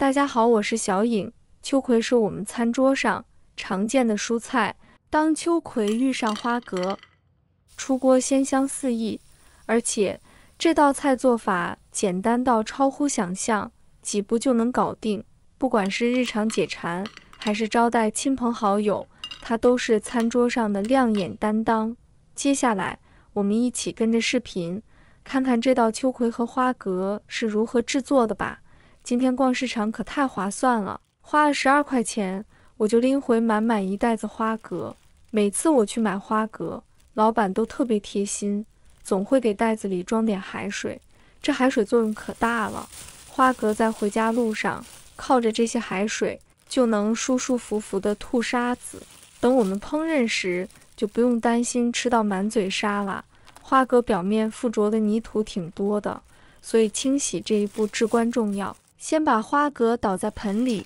大家好，我是小颖。秋葵是我们餐桌上常见的蔬菜，当秋葵遇上花蛤，出锅鲜香四溢。而且这道菜做法简单到超乎想象，几步就能搞定。不管是日常解馋，还是招待亲朋好友，它都是餐桌上的亮眼担当。接下来，我们一起跟着视频，看看这道秋葵和花蛤是如何制作的吧。今天逛市场可太划算了，花了12块钱，我就拎回满满一袋子花蛤。每次我去买花蛤，老板都特别贴心，总会给袋子里装点海水，这海水作用可大了。花蛤在回家路上，靠着这些海水，就能舒舒服服地吐沙子。等我们烹饪时，就不用担心吃到满嘴沙了。花蛤表面附着的泥土挺多的，所以清洗这一步至关重要。先把花蛤倒在盆里，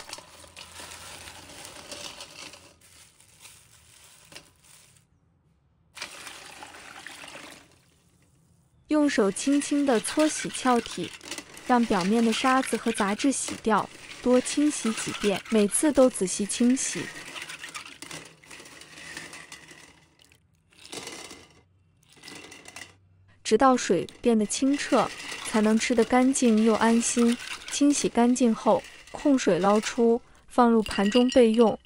用手轻轻地搓洗壳体，让表面的沙子和杂质洗掉，多清洗几遍，每次都仔细清洗，直到水变得清澈，才能吃得干净又安心。清洗干净后，控水捞出，放入盘中备用。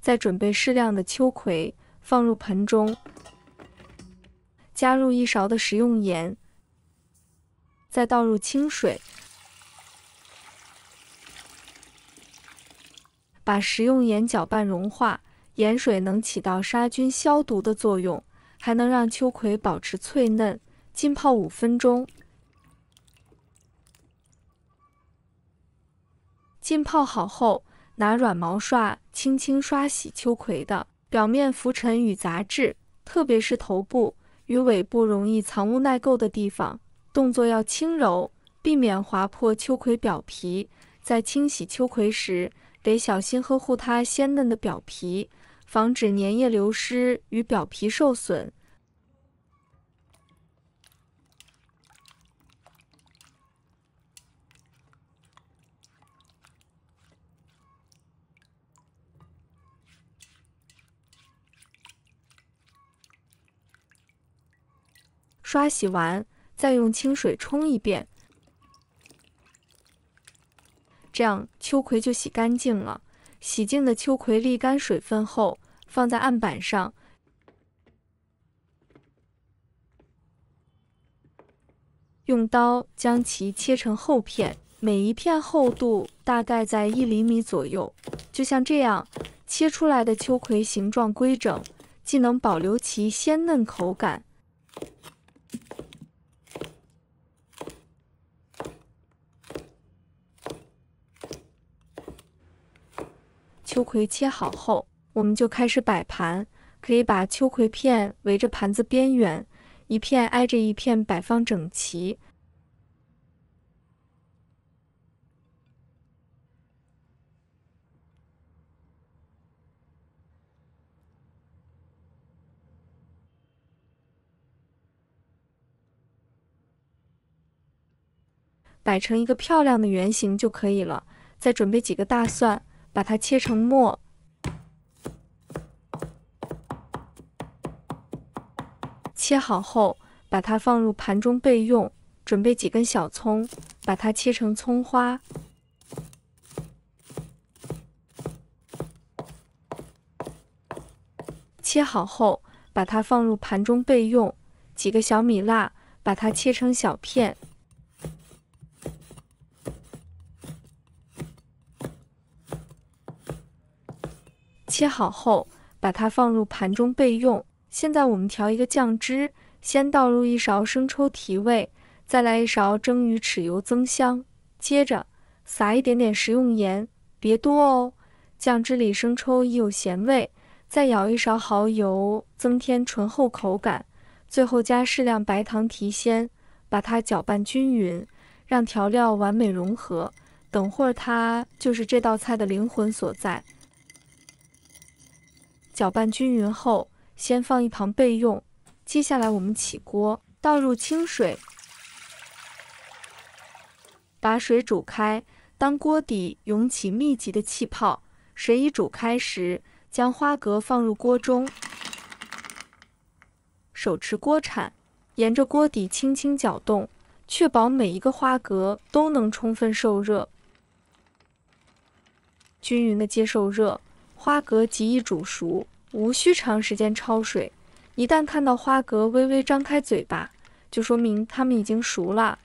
再准备适量的秋葵，放入盆中，加入1勺的食用盐，再倒入清水，把食用盐搅拌融化。盐水能起到杀菌消毒的作用，还能让秋葵保持脆嫩。浸泡5分钟。浸泡好后，拿软毛刷轻轻刷洗秋葵的表面浮尘与杂质，特别是头部与尾部容易藏污纳垢的地方，动作要轻柔，避免划破秋葵表皮。在清洗秋葵时，得小心呵护它鲜嫩的表皮，防止粘液流失与表皮受损。刷洗完，再用清水冲一遍，这样秋葵就洗干净了。洗净的秋葵沥干水分后，放在案板上，用刀将其切成厚片，每一片厚度大概在1厘米左右。就像这样，切出来的秋葵形状规整，既能保留其鲜嫩口感，秋葵切好后，我们就开始摆盘。可以把秋葵片围着盘子边缘，一片挨着一片摆放整齐。摆成一个漂亮的圆形就可以了。再准备几个大蒜，把它切成末。切好后，把它放入盘中备用。准备几根小葱，把它切成葱花。切好后，把它放入盘中备用。几个小米辣，把它切成小片。切好后，把它放入盘中备用。现在我们调一个酱汁，先倒入1勺生抽提味，再来1勺蒸鱼豉油增香，接着撒一点点食用盐，别多哦。酱汁里生抽已有咸味，再舀1勺蚝油，增添醇厚口感。最后加适量白糖提鲜，把它搅拌均匀，让调料完美融合。等会儿它就是这道菜的灵魂所在。搅拌均匀后，先放一旁备用。接下来我们起锅，倒入清水，把水煮开，当锅底涌起密集的气泡，水已煮开时，将花蛤放入锅中，手持锅铲，沿着锅底轻轻搅动，确保每一个花蛤都能充分受热，均匀的接受热，花蛤即已煮熟，无需长时间焯水。一旦看到花蛤微微张开嘴巴，就说明它们已经熟了。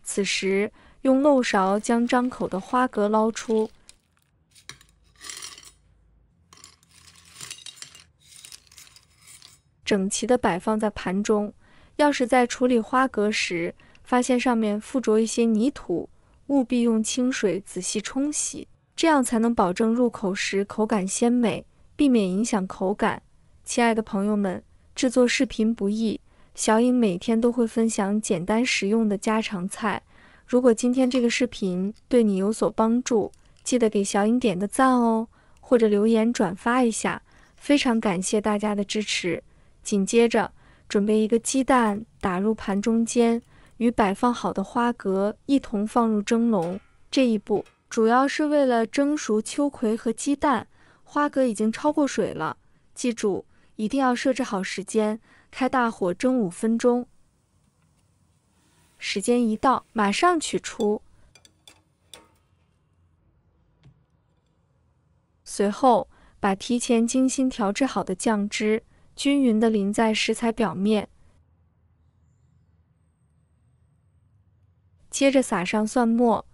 此时，用漏勺将张口的花蛤捞出，整齐地摆放在盘中。要是在处理花蛤时，发现上面附着一些泥土，务必用清水仔细冲洗，这样才能保证入口时口感鲜美，避免影响口感。亲爱的朋友们，制作视频不易，小颖每天都会分享简单实用的家常菜。如果今天这个视频对你有所帮助，记得给小颖点个赞哦，或者留言转发一下，非常感谢大家的支持。紧接着，准备一个鸡蛋，打入盘中间，与摆放好的花蛤一同放入蒸笼。这一步主要是为了蒸熟秋葵和鸡蛋，花蛤已经焯过水了，记住一定要设置好时间，开大火蒸5分钟。时间一到，马上取出。随后，把提前精心调制好的酱汁均匀地淋在食材表面，接着撒上蒜末、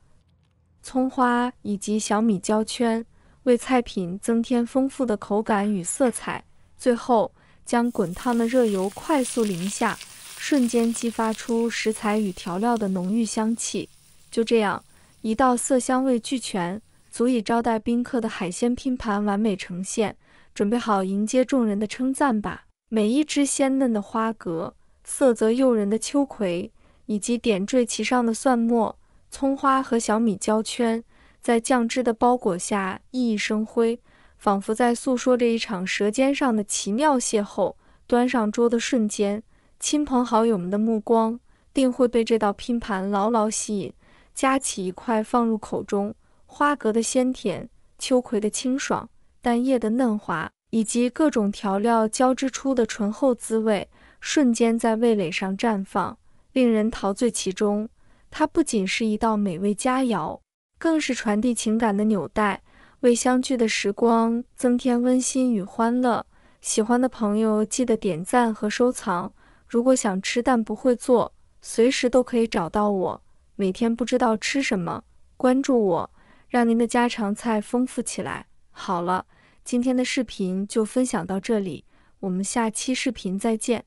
葱花以及小米椒圈，为菜品增添丰富的口感与色彩。最后，将滚烫的热油快速淋下，瞬间激发出食材与调料的浓郁香气。就这样，一道色香味俱全，足以招待宾客的海鲜拼盘完美呈现。准备好迎接众人的称赞吧！每一只鲜嫩的花蛤，色泽诱人的秋葵，以及点缀其上的蒜末、葱花和小米椒圈，在酱汁的包裹下熠熠生辉，仿佛在诉说着一场舌尖上的奇妙邂逅。端上桌的瞬间，亲朋好友们的目光定会被这道拼盘牢牢吸引。夹起一块放入口中，花蛤的鲜甜，秋葵的清爽，蛋液的嫩滑，以及各种调料交织出的醇厚滋味，瞬间在味蕾上绽放，令人陶醉其中。它不仅是一道美味佳肴，更是传递情感的纽带，为相聚的时光增添温馨与欢乐。喜欢的朋友记得点赞和收藏。如果想吃但不会做，随时都可以找到我。每天不知道吃什么，关注我，让您的家常菜丰富起来。好了，今天的视频就分享到这里，我们下期视频再见。